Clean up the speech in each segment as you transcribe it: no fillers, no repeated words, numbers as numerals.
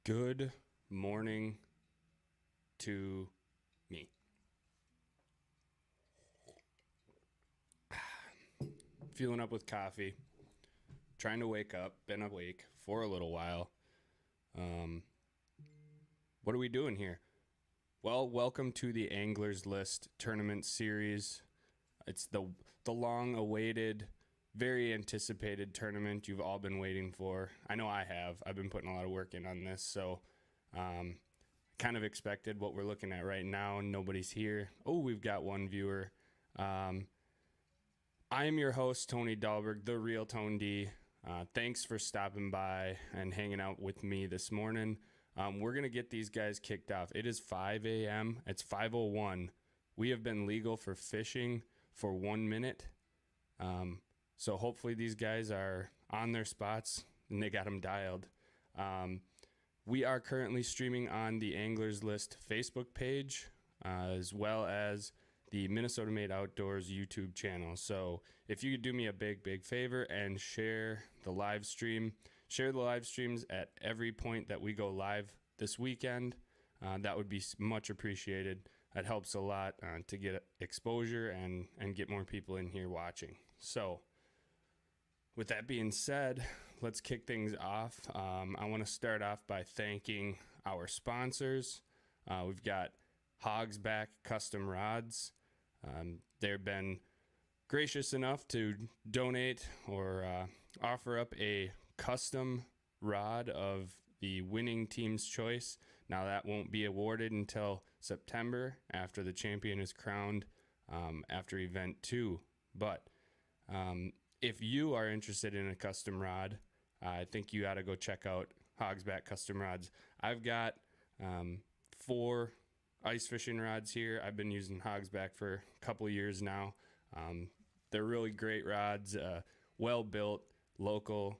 Good morning to me. Feeling up with coffee, trying to wake up, been awake for a little while. What are we doing here? Well, welcome to the Anglers List Tournament Series. It's the long-awaited, very anticipated tournament you've all been waiting for. I know I have. I've been putting a lot of work in on this, so kind of expected what we're looking at right now. Nobody's here. Oh, we've got one viewer. I am your host, Tony Dahlberg, the ReelToneD. Thanks for stopping by and hanging out with me this morning. We're going to get these guys kicked off. It is 5 a.m. It's 5:01. We have been legal for fishing for 1 minute. So hopefully these guys are on their spots and they got them dialed. We are currently streaming on the Anglers List Facebook page, as well as the Minnesota Made Outdoors YouTube channel. So if you could do me a big favor and share the live streams at every point that we go live this weekend, that would be much appreciated. That helps a lot to get exposure and get more people in here watching. So with that being said, let's kick things off. I want to start off by thanking our sponsors. We've got Hogsback Custom Rods. They've been gracious enough to donate or offer up a custom rod of the winning team's choice. Now that won't be awarded until September after the champion is crowned after event 2. But if you are interested in a custom rod, I think you ought to go check out Hogsback Custom Rods. I've got 4 ice fishing rods here. I've been using Hogsback for a couple of years now. They're really great rods, well built, local.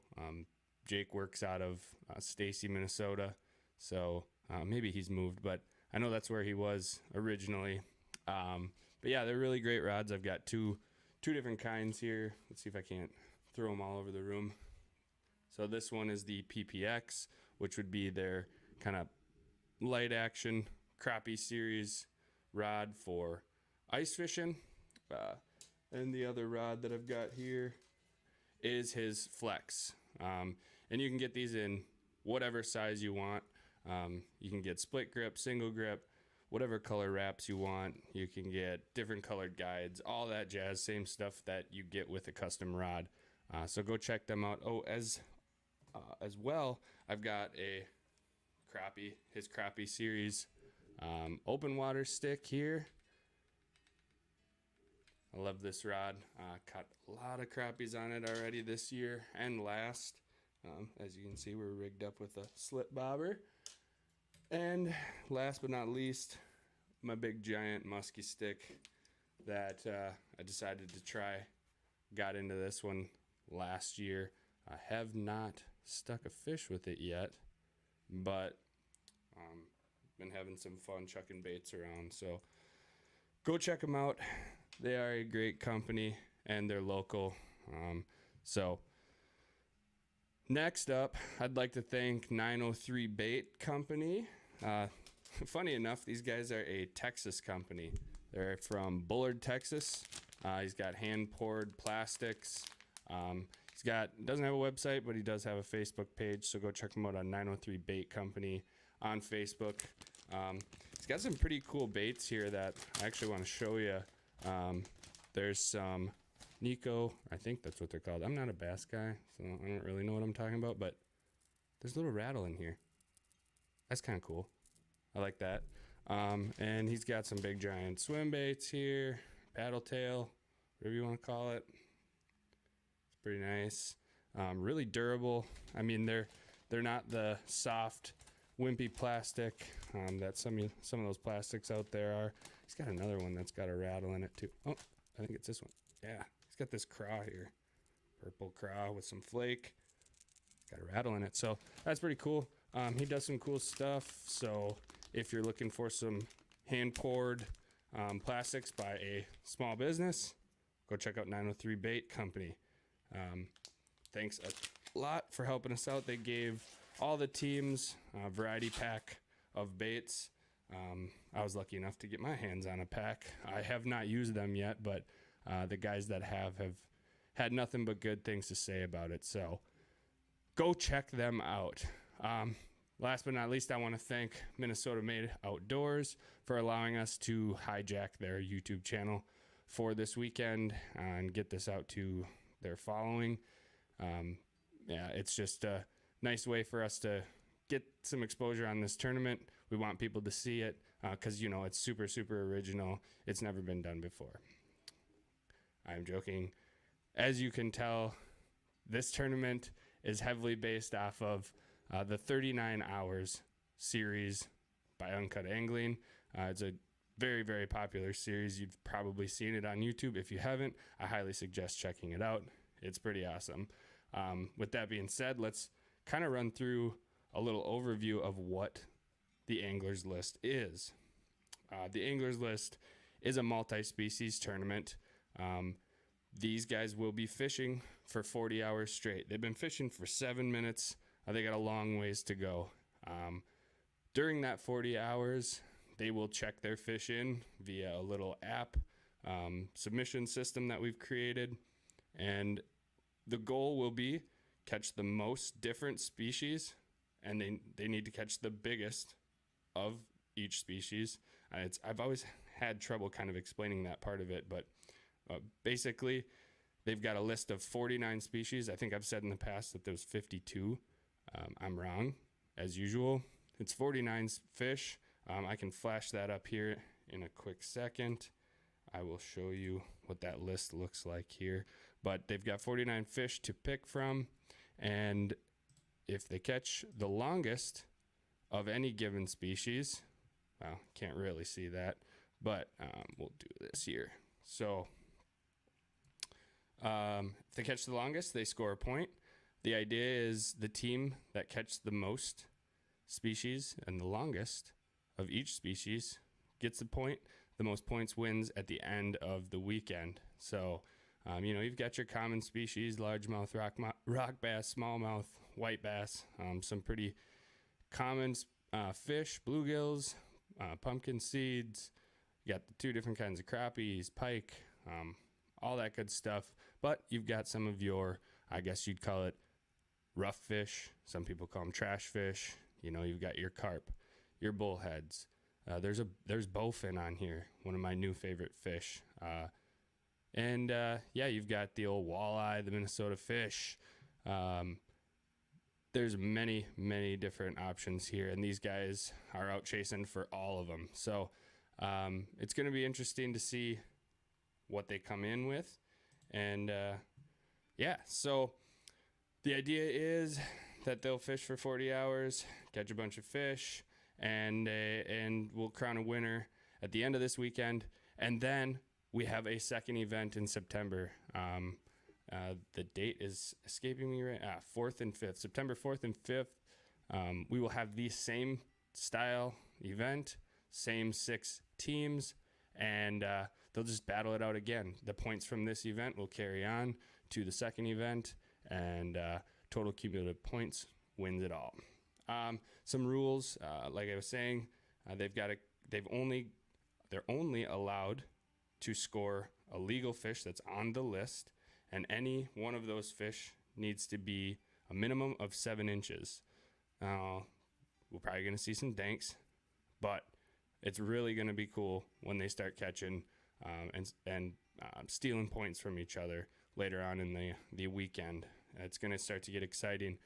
Jake works out of Stacy, Minnesota, so maybe he's moved, but I know that's where he was originally. But yeah, they're really great rods. I've got two different kinds here. Let's see if I can't throw them all over the room. So this one is the PPX, which would be their kind of light action crappie series rod for ice fishing. And the other rod that I've got here is his Flex. And you can get these in whatever size you want. You can get split grip, single grip, whatever color wraps you want. You can get different colored guides, all that jazz, same stuff that you get with a custom rod. So go check them out. Oh, as well, I've got a crappie, his crappie series open water stick here. I love this rod. Caught a lot of crappies on it already this year and last. As you can see, we're rigged up with a slip bobber. And last but not least, my big giant musky stick that I decided to try. Got into this one last year. I have not stuck a fish with it yet, but been having some fun chucking baits around. So go check them out. They are a great company and they're local. So next up, I'd like to thank 903 Bait Company. Funny enough, these guys are a Texas company. They're from Bullard, Texas. He's got hand-poured plastics. Doesn't have a website, but he does have a Facebook page, so go check him out on 903 Bait Company on Facebook. He's got some pretty cool baits here that I actually want to show you. There's some Nico, I think that's what they're called. I'm not a bass guy, so I don't really know what I'm talking about, but there's a little rattle in here. That's kind of cool. I like that. And he's got some big giant swim baits here, paddle tail, whatever you want to call it. It's pretty nice. Really durable. I mean, they're not the soft, wimpy plastic that some of those plastics out there are. He's got another one that's got a rattle in it too. Oh, I think it's this one. Yeah, he's got this craw here. Purple craw with some flake. Got a rattle in it. So that's pretty cool. He does some cool stuff. So if you're looking for some hand-poured plastics by a small business, go check out 903 Bait Company. Thanks a lot for helping us out. They gave all the teams, variety pack of baits. I was lucky enough to get my hands on a pack. I have not used them yet, but the guys that have had nothing but good things to say about it. So go check them out. Last but not least, I want to thank Minnesota Made Outdoors for allowing us to hijack their YouTube channel for this weekend and get this out to their following. Yeah, it's just a nice way for us to get some exposure on this tournament. We want people to see it because, you know, it's super, super original. It's never been done before. I'm joking. As you can tell, this tournament is heavily based off of the 39 Hours series by Uncut Angling. It's a very, very popular series. You've probably seen it on YouTube. If you haven't, I highly suggest checking it out. It's pretty awesome. With that being said, let's kind of run through a little overview of what the Anglers List is. The Anglers List is a multi-species tournament. These guys will be fishing for 40 hours straight. They've been fishing for 7 minutes. They got a long ways to go. During that 40 hours, they will check their fish in via a little app submission system that we've created. And the goal will be catch the most different species, and they need to catch the biggest of each species. I've always had trouble kind of explaining that part of it, but basically they've got a list of 49 species. I think I've said in the past that there's 52. I'm wrong, as usual. It's 49 fish. I can flash that up here in a quick second. I will show you what that list looks like here. But they've got 49 fish to pick from, and if they catch the longest of any given species, well, can't really see that, but we'll do this here. So if they catch the longest, they score a point. The idea is the team that catches the most species and the longest of each species gets the point. The most points wins at the end of the weekend. So, you know, you've got your common species, largemouth, rock bass, smallmouth, white bass, some pretty common fish, bluegills, pumpkin seeds. You got the 2 different kinds of crappies, pike, all that good stuff. But you've got some of your, I guess you'd call it rough fish. Some people call them trash fish. You know, you've got your carp, your bullheads. There's bowfin on here, one of my new favorite fish. Yeah, you've got the old walleye, the Minnesota fish. There's many, many different options here, and these guys are out chasing for all of them. So it's going to be interesting to see what they come in with. And yeah, so the idea is that they'll fish for 40 hours, catch a bunch of fish, and we'll crown a winner at the end of this weekend. And then we have a second event in September. The date is escaping me right now. 4th and 5th, September 4th and 5th. We will have the same style event, same 6 teams, and they'll just battle it out again. The points from this event will carry on to the second event, and total cumulative points wins it all. Some rules, like I was saying, they're only allowed to score a legal fish that's on the list, and any one of those fish needs to be a minimum of 7 inches. We're probably going to see some danks, but it's really going to be cool when they start catching and stealing points from each other later on in the weekend. It's going to start to get exciting.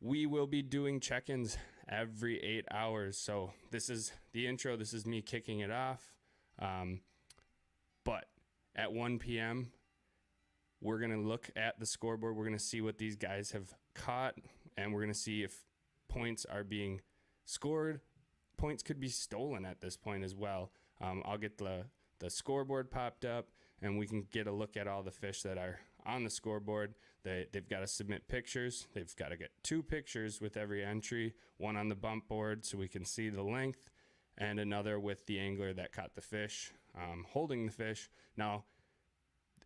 We will be doing check-ins every 8 hours. So this is the intro. This is me kicking it off. But at 1 p.m., we're going to look at the scoreboard. We're going to see what these guys have caught, and we're going to see if points are being scored. Points could be stolen at this point as well. I'll get the scoreboard popped up, and we can get a look at all the fish that are on the scoreboard. They've got to submit pictures. They've got to get 2 pictures with every entry, one on the bump board so we can see the length, and another with the angler that caught the fish, holding the fish. Now,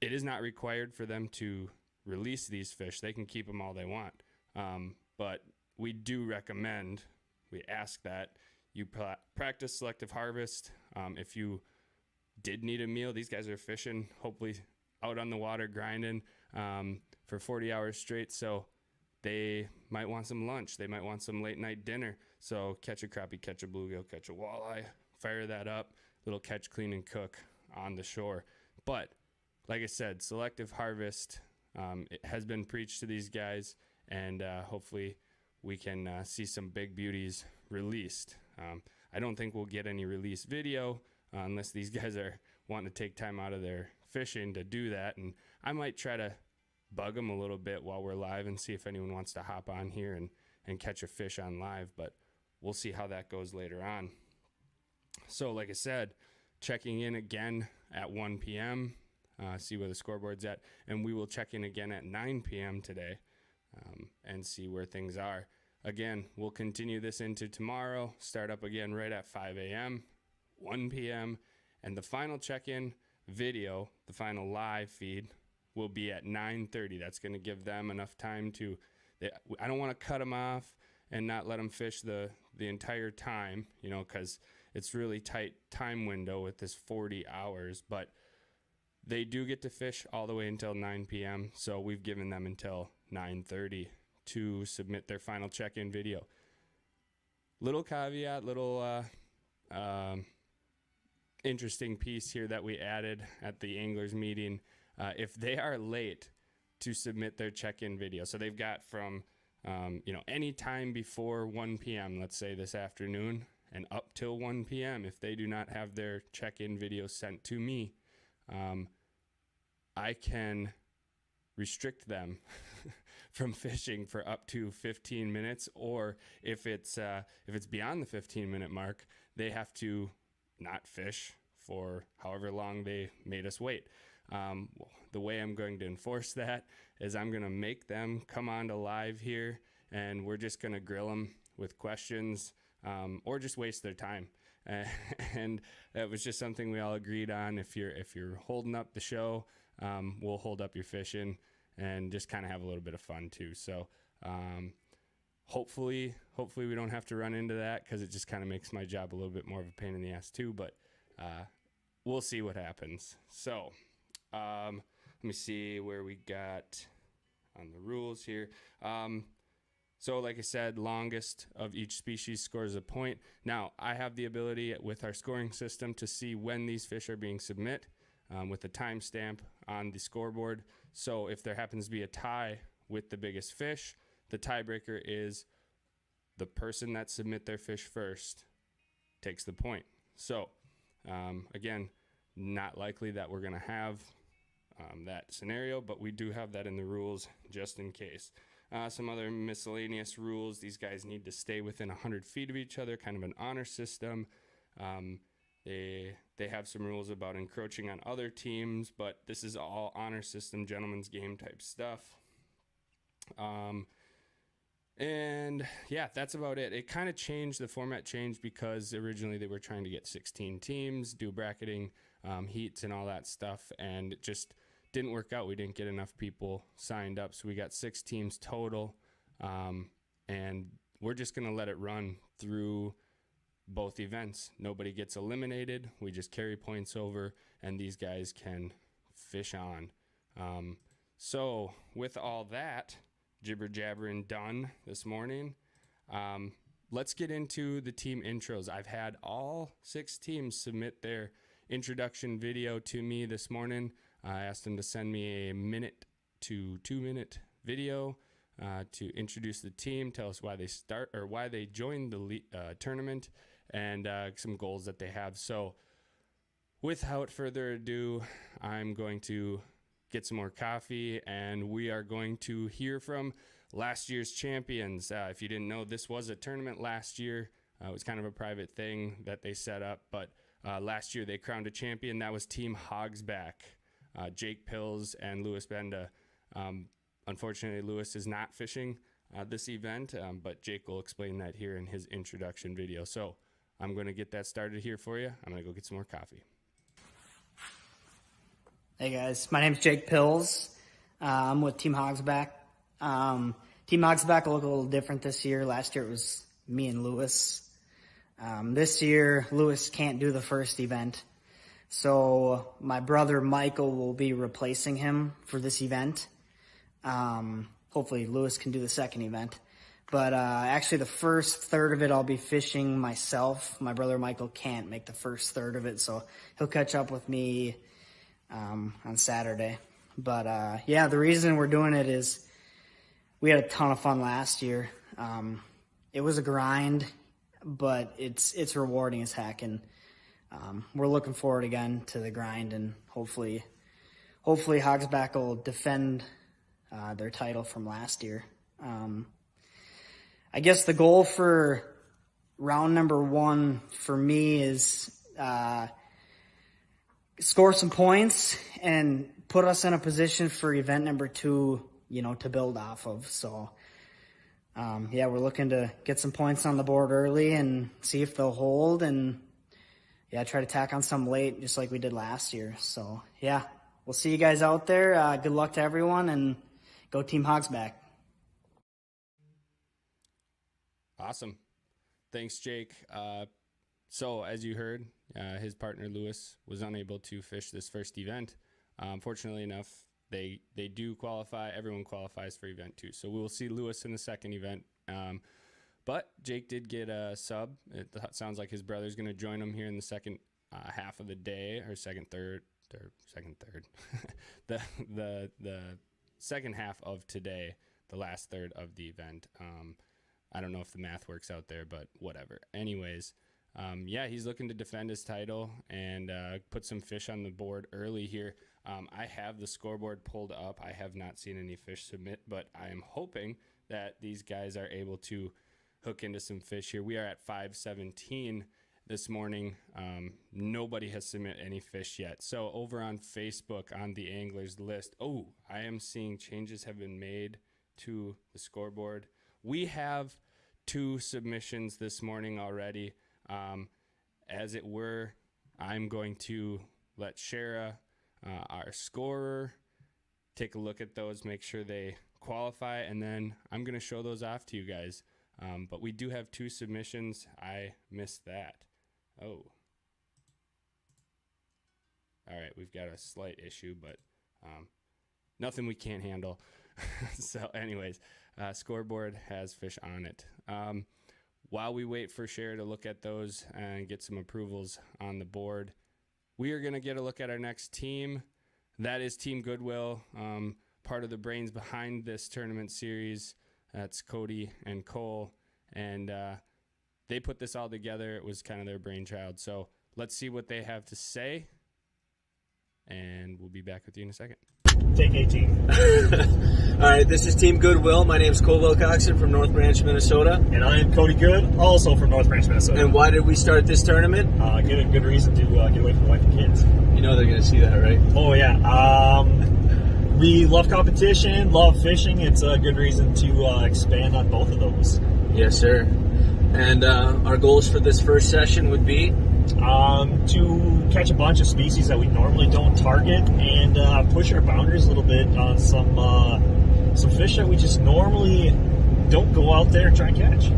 it is not required for them to release these fish. They can keep them all they want. But we do recommend, we ask that you practice selective harvest. If you did need a meal, these guys are fishing, hopefully out on the water grinding for 40 hours straight. So they might want some lunch. They might want some late night dinner. So catch a crappie, catch a bluegill, catch a walleye, fire that up, little catch, clean, and cook on the shore. But like I said, selective harvest, it has been preached to these guys, and hopefully we can see some big beauties released. I don't think we'll get any release video unless these guys are wanting to take time out of their fishing to do that. And I might try to bug them a little bit while we're live and see if anyone wants to hop on here and catch a fish on live, but we'll see how that goes later on. So like I said, checking in again at 1 p.m., see where the scoreboard's at, and we will check in again at 9 p.m. today and see where things are. Again, we'll continue this into tomorrow, start up again right at 5 a.m., 1 p.m., and the final check-in video, the final live feed, will be at 9:30. That's going to give them enough time to, I don't want to cut them off and not let them fish the entire time, you know, because it's really tight time window with this 40 hours, but they do get to fish all the way until 9 p.m., so we've given them until 9:30 to submit their final check-in video. Little caveat, little interesting piece here that we added at the anglers meeting. If they are late to submit their check-in video, so they've got from any time before 1 p.m., let's say this afternoon, and up till 1 p.m., if they do not have their check-in video sent to me, I can restrict them from fishing for up to 15 minutes, or if it's beyond the 15-minute mark, they have to not fish for however long they made us wait. The way I'm going to enforce that is I'm going to make them come on to live here, and we're just going to grill them with questions or just waste their time. And that was just something we all agreed on. If you're holding up the show, we'll hold up your fishing and just kind of have a little bit of fun too. So hopefully we don't have to run into that, because it just kind of makes my job a little bit more of a pain in the ass too. But we'll see what happens. So let me see where we got on the rules here. So like I said, longest of each species scores a point. Now, I have the ability with our scoring system to see when these fish are being submitted with a timestamp on the scoreboard. So if there happens to be a tie with the biggest fish, the tiebreaker is the person that submit their fish first takes the point. So again, not likely that we're going to have that scenario, but we do have that in the rules just in case. Some other miscellaneous rules: these guys need to stay within 100 feet of each other, kind of an honor system. They have some rules about encroaching on other teams, but this is all honor system, gentleman's game type stuff. And yeah, that's about it. It kind of changed, the format changed, because originally they were trying to get 16 teams, do bracketing, heats and all that stuff, and it just didn't work out. We didn't get enough people signed up, so we got 6 teams total, and we're just going to let it run through both events. Nobody gets eliminated. We just carry points over, and these guys can fish on. So with all that jibber jabbering done this morning, let's get into the team intros. I've had all 6 teams submit their introduction video to me this morning. I asked them to send me a 1 to 2 minute video to introduce the team, tell us why they start or why they joined the tournament, and some goals that they have. So without further ado, I'm going to get some more coffee, and we are going to hear from last year's champions. If you didn't know, this was a tournament last year. It was kind of a private thing that they set up, but last year they crowned a champion. That was Team Hogsback, Jake Pills and Lewis Benda. Unfortunately, Lewis is not fishing this event, but Jake will explain that here in his introduction video. So I'm going to get that started here for you. I'm going to go get some more coffee. Hey guys, my name's Jake Pills. I'm with Team Hogsback. Team Hogsback will look a little different this year. Last year it was me and Lewis. This year, Lewis can't do the first event. So my brother Michael will be replacing him for this event. Hopefully Lewis can do the second event. But actually the first third of it I'll be fishing myself. My brother Michael can't make the first third of it, so he'll catch up with me on Saturday. But yeah, the reason we're doing it is we had a ton of fun last year. It was a grind, but it's rewarding as heck, and we're looking forward again to the grind, and hopefully Hogsback will defend their title from last year. I guess the goal for round number 1 for me is score some points and put us in a position for event number 2, to build off of. So, yeah, we're looking to get some points on the board early and see if they'll hold, and yeah, try to tack on some late just like we did last year. So, yeah, we'll see you guys out there. Good luck to everyone, and go Team Hogsback. Awesome. Thanks, Jake. So as you heard, his partner Lewis was unable to fish this first event. Fortunately enough, they do qualify. Everyone qualifies for event 2. So we will see Lewis in the second event. But Jake did get a sub. It sounds like his brother's going to join him here in the second half of the day, or second third. the second half of today, the last third of the event. I don't know if the math works out there, but whatever. Anyways, yeah, he's looking to defend his title and put some fish on the board early here. I have the scoreboard pulled up. I have not seen any fish submit, but I am hoping that these guys are able to hook into some fish here. We are at 5:17 this morning. Nobody has submitted any fish yet. So over on Facebook on the anglers list, I am seeing changes have been made to the scoreboard. We have 2 submissions this morning already. As it were, I'm going to let Shara, our scorer, take a look at those, make sure they qualify, and then I'm going to show those off to you guys. But we do have 2 submissions. I missed that. All right, we've got a slight issue, but nothing we can't handle. So anyways, scoreboard has fish on it. While we wait for Cher to look at those and get some approvals on the board, we are going to get a look at our next team. That is Team Goodwill, part of the brains behind this tournament series. That's Cody and Cole, and they put this all together. It was kind of their brainchild. So let's see what they have to say, and we'll be back with you in a second. Take 18. All right, this is Team Goodwill. My name is Cole Wilcoxon from North Branch, Minnesota. And I am Cody Good, also from North Branch, Minnesota. And why did we start this tournament? Get a good reason to get away from the wife and kids. You know they're going to see that, right? Oh, yeah. We love competition, love fishing. It's a good reason to expand on both of those. Yes, sir. And our goals for this first session would be? To catch a bunch of species that we normally don't target and push our boundaries a little bit on some fish that we just normally don't go out there and try and catch.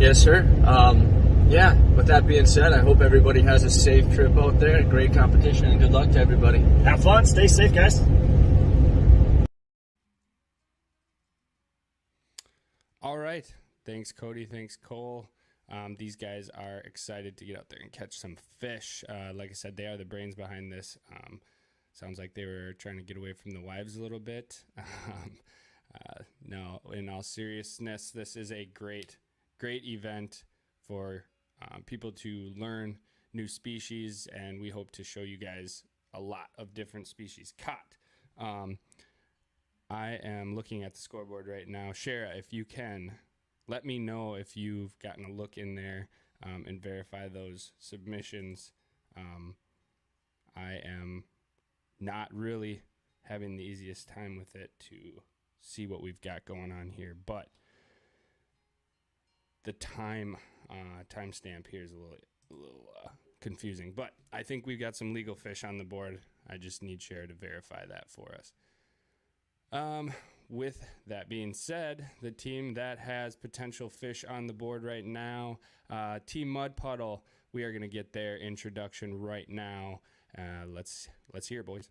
Yes, sir. Yeah, with that being said, I hope everybody has a safe trip out there, great competition, and good luck to everybody. Have fun. Stay safe, guys. All right. Thanks, Cody. Thanks, Cole. These guys are excited to get out there and catch some fish. Like I said, they are the brains behind this. Sounds like they were trying to get away from the wives a little bit. No, in all seriousness, this is a great event for people to learn new species, and we hope to show you guys a lot of different species caught. I am looking at the scoreboard right now. Shara, if you can, let me know if you've gotten a look in there and verify those submissions. I am not really having the easiest time with it to see what we've got going on here, but the timestamp here is a little confusing. But I think we've got some legal fish on the board. I just need Shara to verify that for us. with that being said, the team that has potential fish on the board right now, Team Mud Puddle, we are going to get their introduction right now. Let's hear it, boys.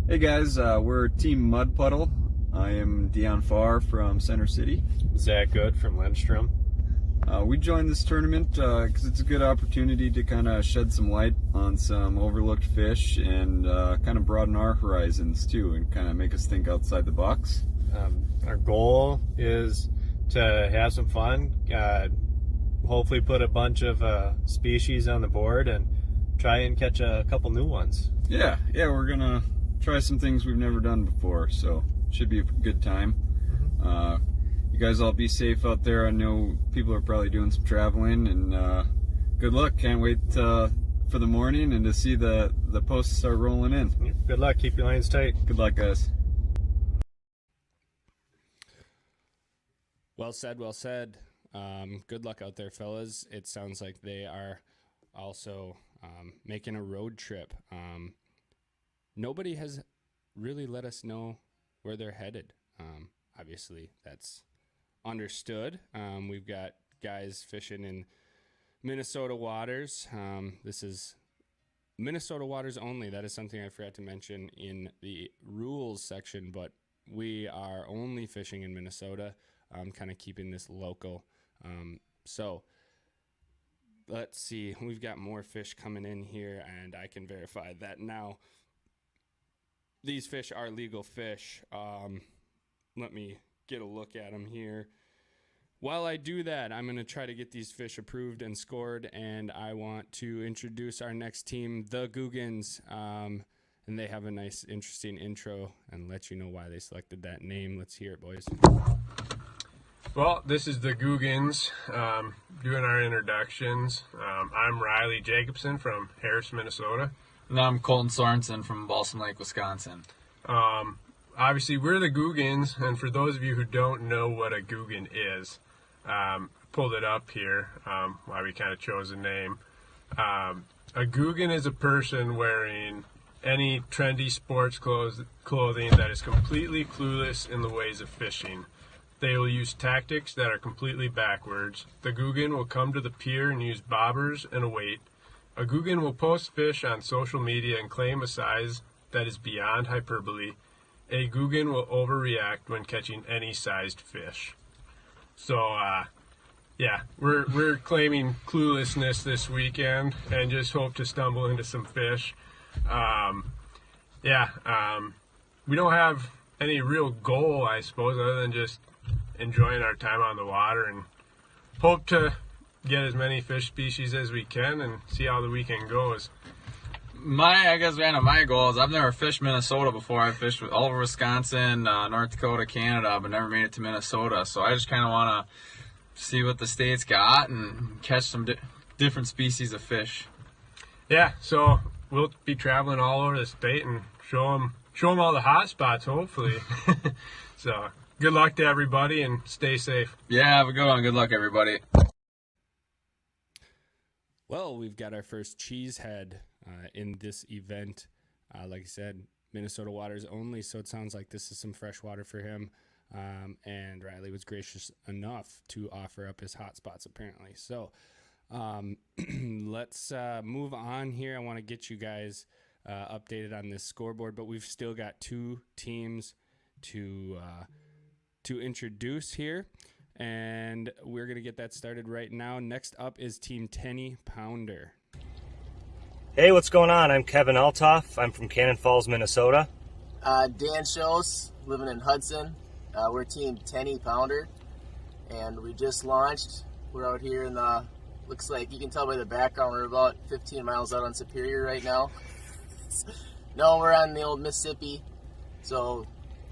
Hey guys, we're Team Mud Puddle. I am Dion Farr from Center City. Zach Good from Lindstrom. We joined this tournament because it's a good opportunity to kind of shed some light on some overlooked fish and kind of broaden our horizons too, and kind of make us think outside the box. Our goal is to have some fun, hopefully put a bunch of species on the board and try and catch a couple new ones. Yeah, we're gonna try some things we've never done before, so it should be a good time. You guys all be safe out there. I know people are probably doing some traveling, and good luck. Can't wait for the morning and to see the posts start rolling in. Good luck. Keep your lines tight. Good luck, guys. Well said, well said. Good luck out there, fellas. It sounds like they are also making a road trip. Nobody has really let us know where they're headed. Obviously, that's understood. We've got guys fishing in Minnesota waters. This is Minnesota waters only. That is something I forgot to mention in the rules section, but we are only fishing in Minnesota, kind of keeping this local. So let's see. We've got more fish coming in here, and I can verify that now. These fish are legal fish. Let me get a look at them here. While I do that, I'm going to try to get these fish approved and scored, and I want to introduce our next team, the Googans, and they have a nice, interesting intro and let you know why they selected that name. Let's hear it, boys. Well, this is the Googans doing our introductions. I'm Riley Jacobson from Harris, Minnesota. And I'm Colton Sorensen from Balsam Lake, Wisconsin. Obviously, we're the Googans, and for those of you who don't know what a Googan is, pulled it up here, why we kind of chose the name. A Googan is a person wearing any trendy sports clothing that is completely clueless in the ways of fishing. They will use tactics that are completely backwards. The Googan will come to the pier and use bobbers and a weight. A Googan will post fish on social media and claim a size that is beyond hyperbole. A Googan will overreact when catching any sized fish. So, yeah, we're claiming cluelessness this weekend and just hope to stumble into some fish. We don't have any real goal, I suppose, other than just enjoying our time on the water and hope to get as many fish species as we can and see how the weekend goes. My goal is I've never fished Minnesota before. I've fished all over Wisconsin, North Dakota, Canada, but never made it to Minnesota. So I just kind of want to see what the state's got and catch some different species of fish. Yeah, so we'll be traveling all over the state and show them all the hot spots, hopefully. So good luck to everybody and stay safe. Yeah, have a good one. Good luck, everybody. Well, we've got our first cheesehead in this event. Like I said, Minnesota waters only, so it sounds like this is some fresh water for him. And Riley was gracious enough to offer up his hot spots, apparently. So let's move on here. I want to get you guys updated on this scoreboard, but we've still got two teams to introduce here, and we're going to get that started right now. Next up is Team 10 Pounder. Hey, what's going on? I'm Kevin Altoff. I'm from Cannon Falls, Minnesota. Dan Schoos, living in Hudson. We're Team 10 Pounder, and we just launched. We're out here in the, looks like you can tell by the background, we're about 15 miles out on Superior right now. No, we're on the old Mississippi. So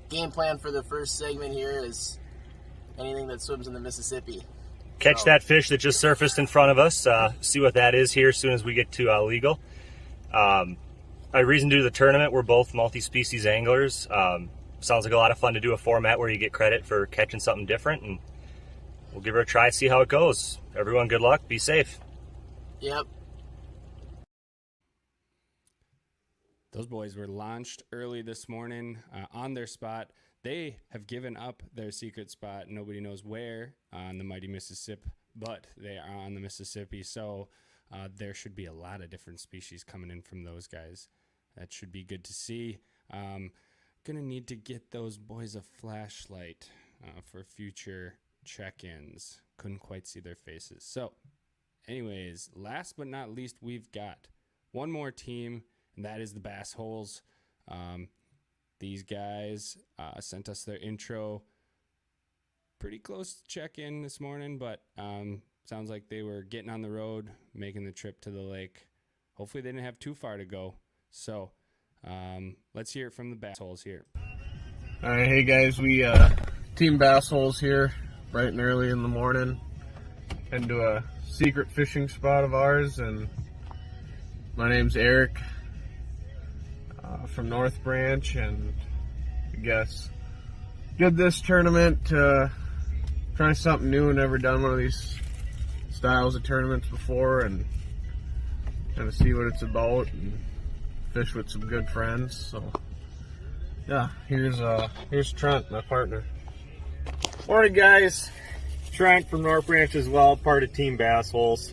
game plan for the first segment here is anything that swims in the Mississippi. Catch that fish that just surfaced in front of us. See what that is here as soon as we get to legal. A reason to do the tournament, we're both multi-species anglers. Sounds like a lot of fun to do a format where you get credit for catching something different, and we'll give her a try, see how it goes. Everyone, good luck. Be safe. Yep. Those boys were launched early this morning on their spot. they have given up their secret spot. Nobody knows where on the mighty Mississippi, but they are on the Mississippi. So there should be a lot of different species coming in from those guys. That should be good to see. Gonna need to get those boys a flashlight for future check-ins. Couldn't quite see their faces. So anyways, last but not least, we've got one more team, and that is the Bass Holes. These guys sent us their intro pretty close to check-in this morning, but sounds like they were getting on the road, making the trip to the lake. Hopefully they didn't have too far to go. So let's hear it from the Bass Holes here. All right, hey guys, we Team Bass Holes here, bright and early in the morning, heading to a secret fishing spot of ours, and my name's Eric from North Branch, and I guess did this tournament to try something new. Never done one of these styles of tournaments before, and kind of see what it's about and fish with some good friends. So yeah, here's Trent, my partner. Morning, guys. Trent from North Branch as well, part of Team Bass Holes.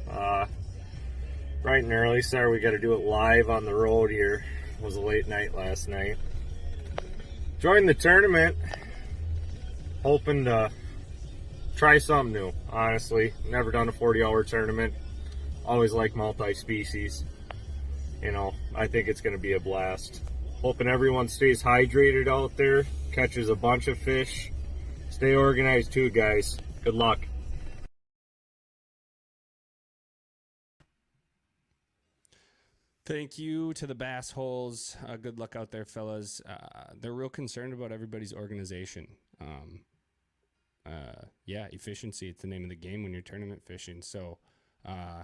Bright and early. Sorry we got to do it live on the road here. It was a late night last night. Joined the tournament, hoping to try something new. Honestly, never done a 40-hour tournament. Always like multi-species. You know, I think it's going to be a blast. Hoping everyone stays hydrated out there, catches a bunch of fish. Stay organized too, guys. Good luck. Thank you to the Bass Holes. Good luck out there, fellas. They're real concerned about everybody's organization. Yeah, efficiency. It's the name of the game when you're tournament fishing. So,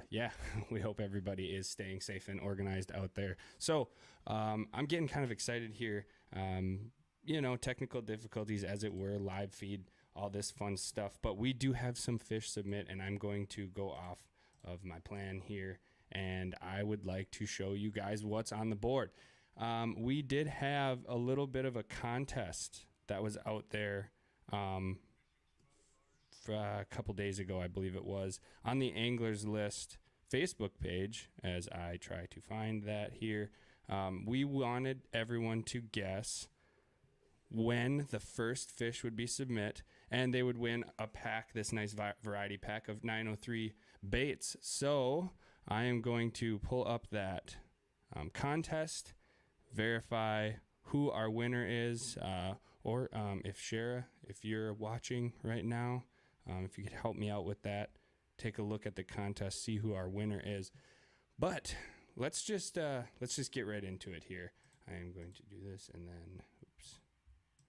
yeah, we hope everybody is staying safe and organized out there. So, I'm getting kind of excited here. You know, technical difficulties, as it were, live feed, all this fun stuff. But we do have some fish submit, and I'm going to go off of my plan here. And I would like to show you guys what's on the board. We did have a little bit of a contest that was out there for a couple days ago, I believe it was, on the Anglers List Facebook page, as I try to find that here. We wanted everyone to guess when the first fish would be submit, and they would win a pack, this nice variety pack of 903 baits. So I am going to pull up that contest, verify who our winner is, or if Shara, if you're watching right now, if you could help me out with that, take a look at the contest, see who our winner is. But let's just get right into it here. I am going to do this and then, oops,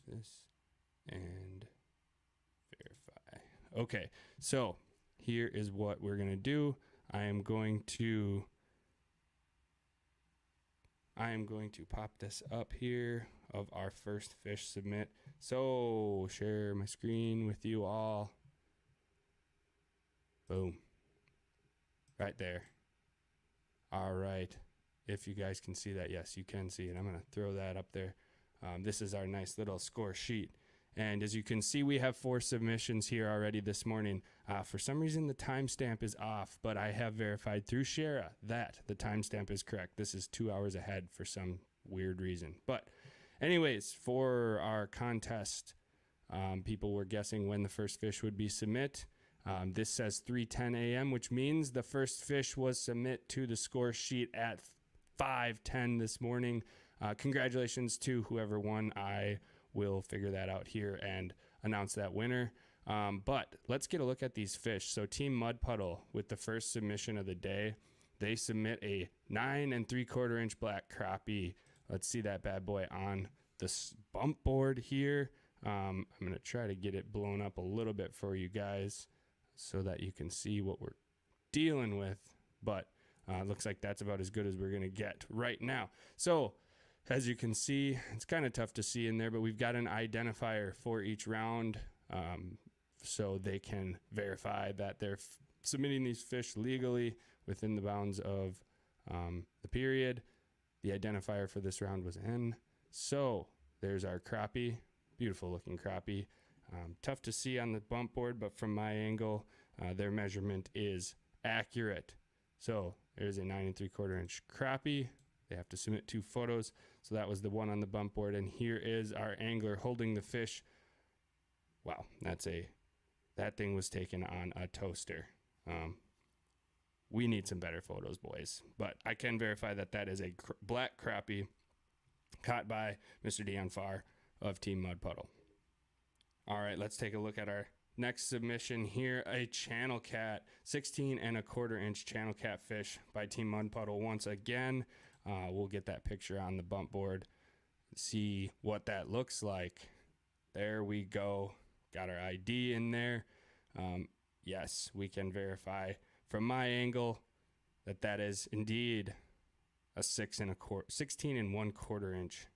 this and verify. Okay, so here is what we're gonna do. I am going to pop this up here of our first fish submit. So share my screen with you all. Boom. Right there. All right. If you guys can see that, yes, you can see it. I'm going to throw that up there. This is our nice little score sheet. And as you can see, we have 4 submissions here already this morning. For some reason, the timestamp is off, but I have verified through Shara that the timestamp is correct. This is 2 hours ahead for some weird reason. But anyways, for our contest, people were guessing when the first fish would be submit. This says 3:10 a.m., which means the first fish was submit to the score sheet at 5:10 this morning. Congratulations to whoever won. I will figure that out here and announce that winner. But let's get a look at these fish. So Team Mud Puddle with the first submission of the day, they submit a 9 3/4 inch black crappie. Let's see that bad boy on this bump board here. I'm going to try to get it blown up a little bit for you guys so that you can see what we're dealing with. But looks like that's about as good as we're going to get right now. So as you can see, it's kind of tough to see in there, but we've got an identifier for each round so they can verify that they're submitting these fish legally within the bounds of the period. The identifier for this round was N. So there's our crappie Beautiful looking crappie. Tough to see on the bump board, but from my angle, their measurement is accurate. So there's a 9 3/4 inch crappie. They have to submit 2 photos. So that was the one on the bump board. And here is our angler holding the fish. Wow, that thing was taken on a toaster. We need some better photos, boys. But I can verify that that is a black crappie caught by Mr. Dion Farr of Team Mud Puddle. All right, let's take a look at our next submission here. A channel cat, 16 1/4 inch channel cat fish by Team Mud Puddle once again. We'll get that picture on the bump board, see what that looks like. There we go. Got our ID in there. Yes, we can verify from my angle that that is indeed a 16 1/4 inch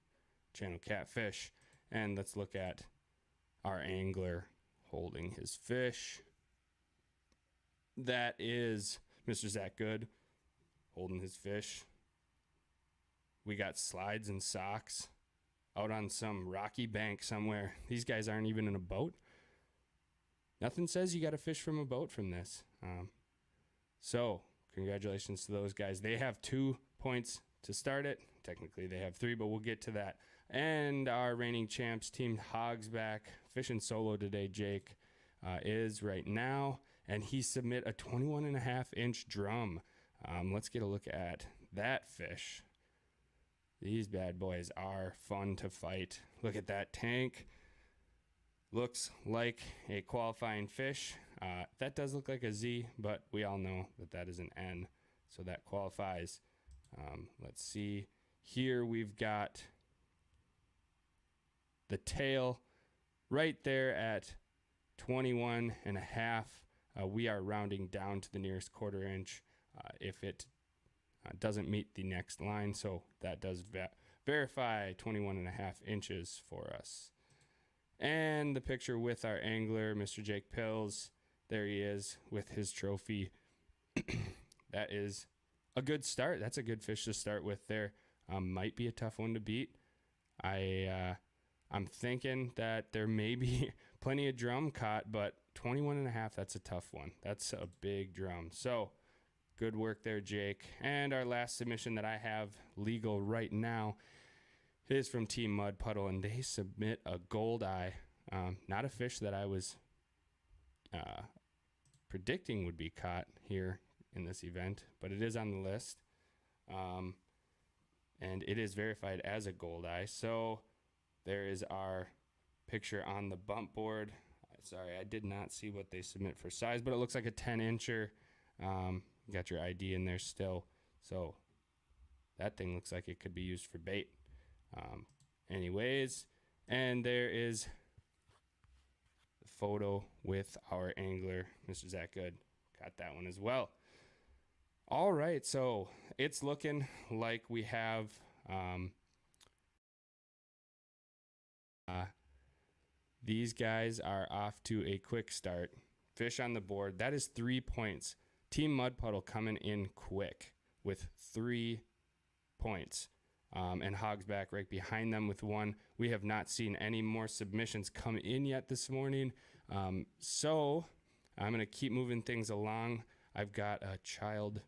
channel catfish. And let's look at our angler holding his fish. That is Mr. Zach Good holding his fish. We got slides and socks out on some rocky bank somewhere. These guys aren't even in a boat. Nothing says you got to fish from a boat from this. So congratulations to those guys. They have 2 points to start it. Technically they have 3, but we'll get to that. And our reigning champs, Team Hogsback, fishing solo today, Jake, is right now. And he submit a 21 1/2 inch drum. Let's get a look at that fish. These bad boys are fun to fight. Look at that tank. Looks like a qualifying fish. That does look like a Z, but we all know that that is an N, so that qualifies. Let's see. Here we've got the tail right there at 21 1/2. We are rounding down to the nearest 1/4 inch if it doesn't meet the next line, so that does verify 21 1/2 inches for us. And the picture with our angler, Mr. Jake Pills. There he is with his trophy. That is a good start. That's a good fish to start with there. Might be a tough one to beat. I'm thinking that there may be plenty of drum caught, but 21 1/2, that's a tough one. That's a big drum. So good work there, Jake. And our last submission that I have legal right now is from Team Mud Puddle, and they submit a gold eye. Not a fish that I was predicting would be caught here in this event, but it is on the list. And it is verified as a gold eye. So there is our picture on the bump board. Sorry, I did not see what they submit for size, but it looks like a 10 incher. Got your ID in there still. So that thing looks like it could be used for bait. Anyways, and there is the photo with our angler, Mr. Zach Good. Got that one as well. All right, so it's looking like we have these guys are off to a quick start. Fish on the board. That is 3 points. Team Mud Puddle coming in quick with 3 points. And Hogsback right behind them with 1. We have not seen any more submissions come in yet this morning. So I'm going to keep moving things along. I've got a child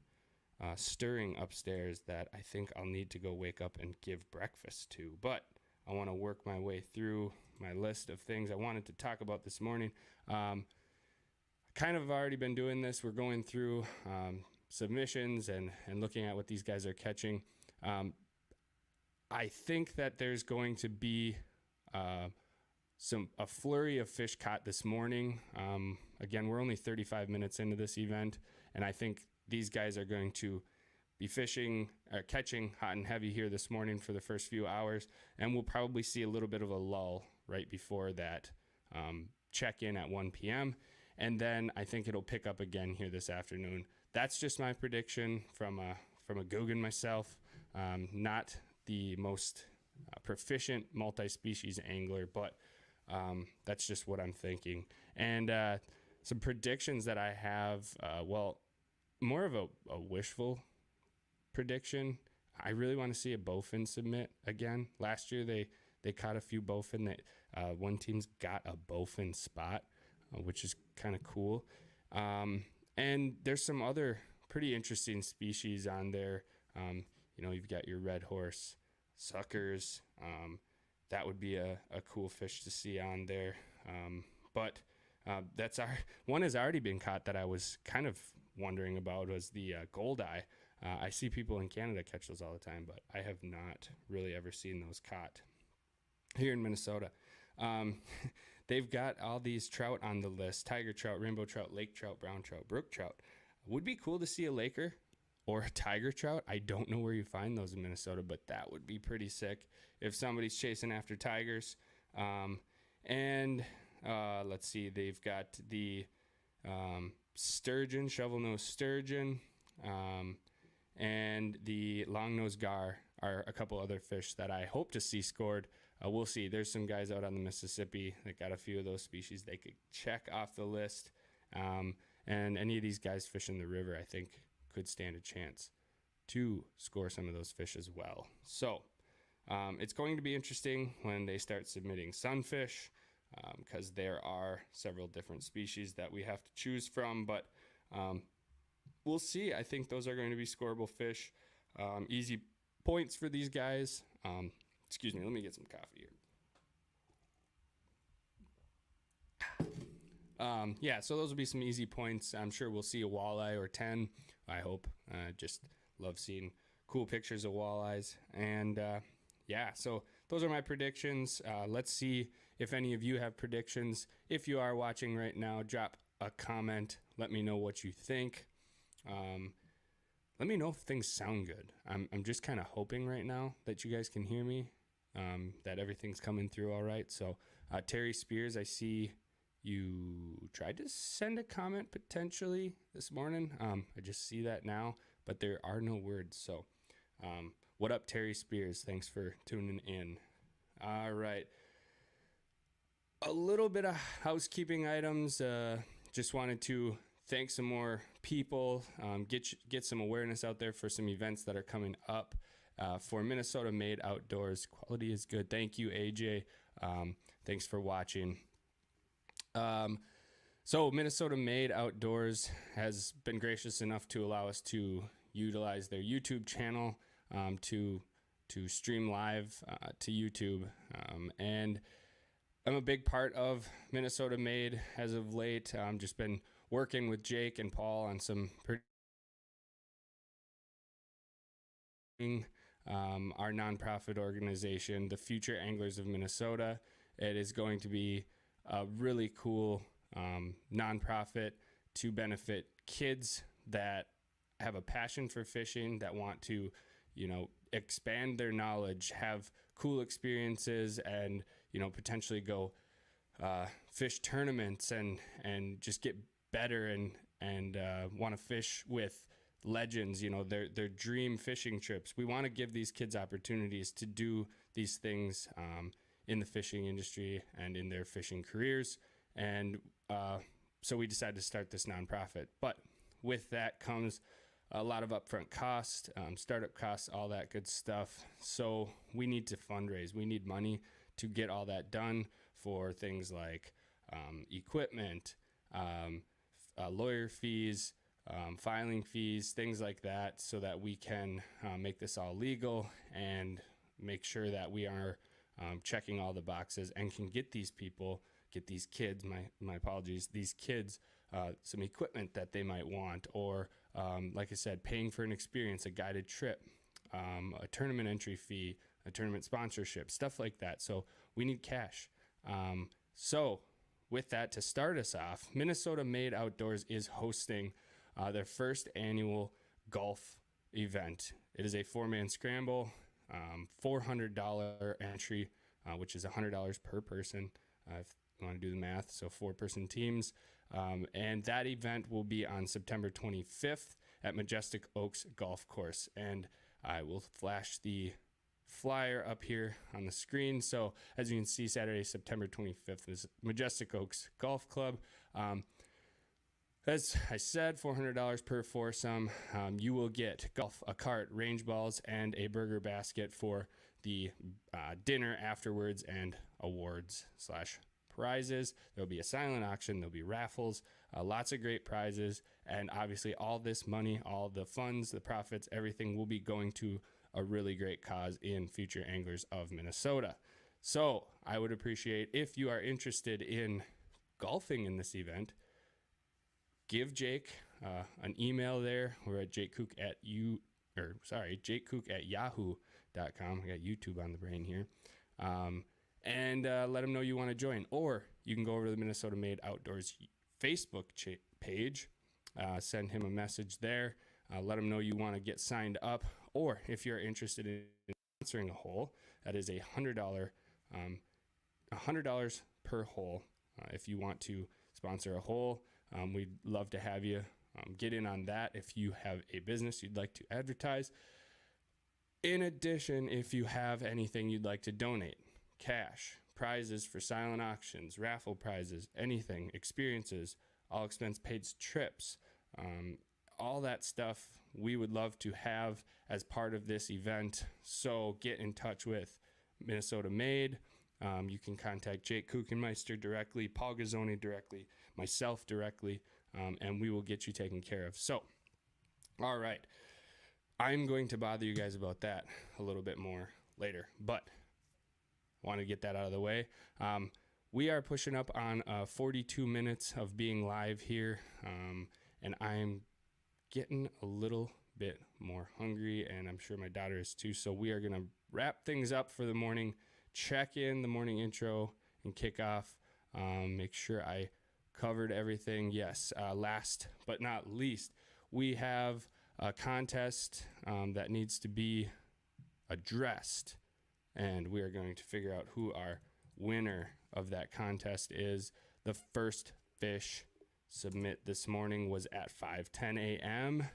stirring upstairs that I think I'll need to go wake up and give breakfast to. But I want to work my way through my list of things I wanted to talk about this morning. Kind of already been doing this. We're going through submissions and looking at what these guys are catching. I think that there's going to be a flurry of fish caught this morning. Again, we're only 35 minutes into this event, and I think these guys are going to be catching hot and heavy here this morning for the first few hours, and we'll probably see a little bit of a lull right before that check-in at 1 p.m., and then I think it'll pick up again here this afternoon. That's just my prediction from a Guggen myself. Not the most proficient multi-species angler, but that's just what I'm thinking. And some predictions that I have, more of a wishful prediction. I really want to see a bowfin submit again. Last year they they caught a few bowfin. That one team's got a bowfin spot, which is kind of cool. And there's some other pretty interesting species on there. You've got your red horse suckers. That would be a cool fish to see on there. But that's one has already been caught that I was kind of wondering about was the goldeye. I see people in Canada catch those all the time, but I have not really ever seen those caught here in Minnesota. They've got all these trout on the list: tiger trout, rainbow trout, lake trout, brown trout, brook trout. Would be cool to see a laker or a tiger trout. I don't know where you find those in Minnesota, but that would be pretty sick if somebody's chasing after tigers. Let's see, they've got the sturgeon, shovel-nosed sturgeon, and the long-nosed gar are a couple other fish that I hope to see scored. We'll see. There's some guys out on the Mississippi that got a few of those species they could check off the list. And any of these guys fishing the river, I think, could stand a chance to score some of those fish as well. So it's going to be interesting when they start submitting sunfish, because there are several different species that we have to choose from. But we'll see. I think those are going to be scoreable fish. Easy points for these guys. Excuse me, let me get some coffee here. So those will be some easy points. I'm sure we'll see a walleye or 10, I hope. Just love seeing cool pictures of walleyes. And so those are my predictions. Let's see if any of you have predictions. If you are watching right now, drop a comment. Let me know what you think. Let me know if things sound good. I'm just kind of hoping right now that you guys can hear me, that everything's coming through all right. So Terry Spears, I see you tried to send a comment potentially this morning. I just see that now, but there are no words. So what up, Terry Spears? Thanks for tuning in. All right. A little bit of housekeeping items. Just wanted to thank some more people, get some awareness out there for some events that are coming up for Minnesota Made Outdoors. Quality is good. Thank you, AJ. Thanks for watching. So Minnesota Made Outdoors has been gracious enough to allow us to utilize their YouTube channel to stream live to YouTube. And I'm a big part of Minnesota Made as of late. Just been working with Jake and Paul on some our nonprofit organization, the Future Anglers of Minnesota. It is going to be a really cool nonprofit to benefit kids that have a passion for fishing, that want to, expand their knowledge, have cool experiences, and, potentially go fish tournaments and just get better and want to fish with legends, their dream fishing trips. We want to give these kids opportunities to do these things in the fishing industry and in their fishing careers. And so we decided to start this nonprofit. But with that comes a lot of upfront costs, startup costs, all that good stuff. So we need to fundraise. We need money to get all that done for things like equipment, lawyer fees, filing fees, things like that, so that we can make this all legal and make sure that we are checking all the boxes and can get these kids, my apologies, these kids some equipment that they might want, or like I said, paying for an experience, a guided trip, a tournament entry fee, a tournament sponsorship, stuff like that. So we need cash. So with that, to start us off, Minnesota Made Outdoors is hosting their first annual golf event. It is a 4-man scramble, $400 entry, which is $100 per person if you want to do the math. So 4-person teams. And that event will be on September 25th at Majestic Oaks Golf Course. And I will flash the flyer up here on the screen. So as you can see, Saturday, September 25th is Majestic Oaks Golf Club. As I said, $400 per foursome. You will get golf, a cart, range balls, and a burger basket for the dinner afterwards and awards / prizes. There'll be a silent auction. There'll be raffles, lots of great prizes. And obviously all this money, all the funds, the profits, everything will be going to a really great cause in Future Anglers of Minnesota. So I would appreciate if you are interested in golfing in this event, give Jake an email there. We're at jakecook@yahoo.com. I got YouTube on the brain here. And let him know you want to join. Or you can go over to the Minnesota Made Outdoors Facebook page, send him a message there, let him know you want to get signed up. Or if you're interested in sponsoring a hole, that is $100 per hole. If you want to sponsor a hole, we'd love to have you get in on that if you have a business you'd like to advertise. In addition, if you have anything you'd like to donate, cash, prizes for silent auctions, raffle prizes, anything, experiences, all expense paid trips, all that stuff we would love to have as part of this event. So get in touch with Minnesota Made. You can contact Jake Kuchenmeister directly, Paul Gazzoni directly, myself directly, and we will get you taken care of. So, all right. I'm going to bother you guys about that a little bit more later, but want to get that out of the way. We are pushing up on 42 minutes of being live here, and I'm getting a little bit more hungry, and I'm sure my daughter is too. So we are going to wrap things up for the morning, check in the morning intro, and kick off. Make sure I covered everything. Yes, last but not least, we have a contest that needs to be addressed, and we are going to figure out who our winner of that contest is. The first fish submit this morning was at 5:10 a.m.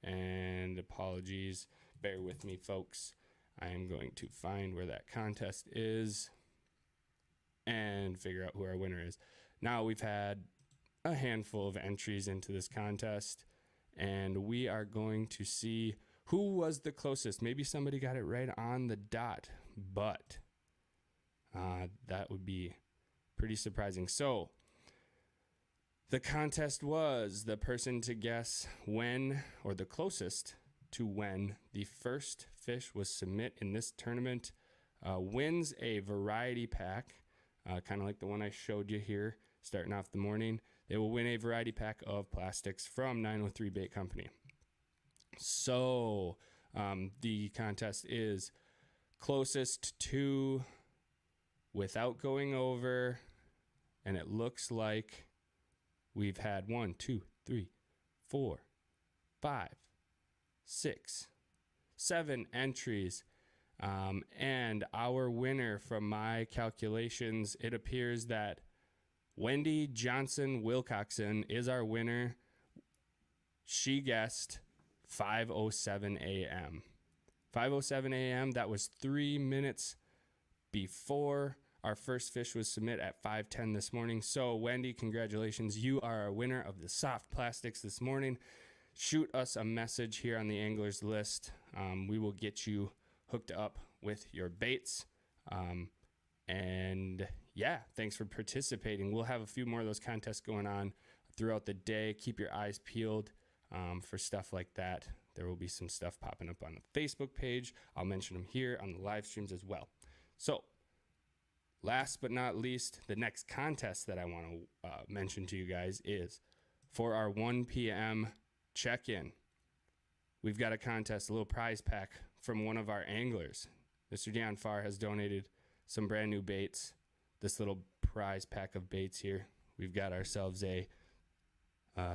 and apologies, bear with me, folks. I am going to find where that contest is and figure out who our winner is. Now, we've had a handful of entries into this contest, and we are going to see who was the closest. Maybe somebody got it right on the dot, but that would be pretty surprising. So the contest was the person to guess when, or the closest to when, the first fish was submit in this tournament wins a variety pack, kind of like the one I showed you here, starting off the morning. They will win a variety pack of plastics from 903 Bait Company. So the contest is closest to without going over, and it looks like we've had 1, 2, 3, 4, 5, 6, 7 entries. And our winner, from my calculations, it appears that Wendy Johnson Wilcoxon is our winner. She guessed 5:07 a.m. 5:07 a.m. That was 3 minutes before our first fish was submit at 5:10 this morning. So Wendy, congratulations. You are our winner of the soft plastics this morning. Shoot us a message here on the Anglers List. We will get you hooked up with your baits. And yeah, thanks for participating. We'll have a few more of those contests going on throughout the day. Keep your eyes peeled for stuff like that. There will be some stuff popping up on the Facebook page. I'll mention them here on the live streams as well. So last but not least, the next contest that I want to mention to you guys is for our 1 p.m. check-in. We've got a contest, a little prize pack from one of our anglers. Mr. Dion Farr has donated some brand new baits. This little prize pack of baits here. We've got ourselves a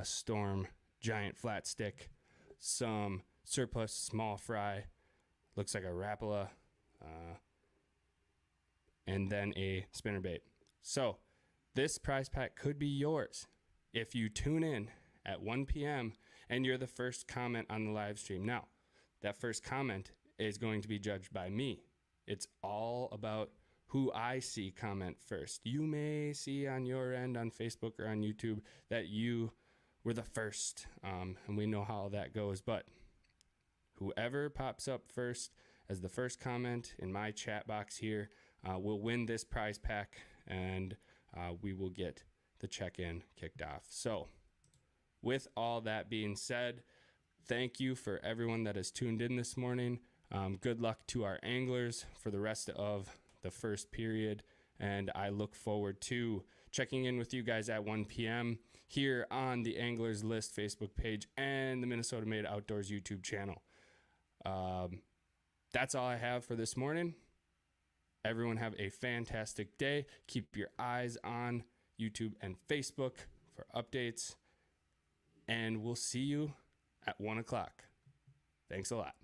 Storm giant flat stick, some surplus small fry, looks like a Rapala, and then a spinnerbait. So this prize pack could be yours if you tune in at 1 p.m. and you're the first comment on the live stream. Now, that first comment is going to be judged by me. It's all about who I see comment first. You may see on your end on Facebook or on YouTube that you were the first, and we know how that goes. But whoever pops up first as the first comment in my chat box here will win this prize pack, and we will get the check-in kicked off. So with all that being said, thank you for everyone that has tuned in this morning. Good luck to our anglers for the rest of the first period, and I look forward to checking in with you guys at 1 p.m. here on the Anglers List Facebook page and the Minnesota Made Outdoors YouTube channel. That's all I have for this morning. Everyone have a fantastic day. Keep your eyes on YouTube and Facebook for updates, and we'll see you at 1 o'clock. Thanks a lot.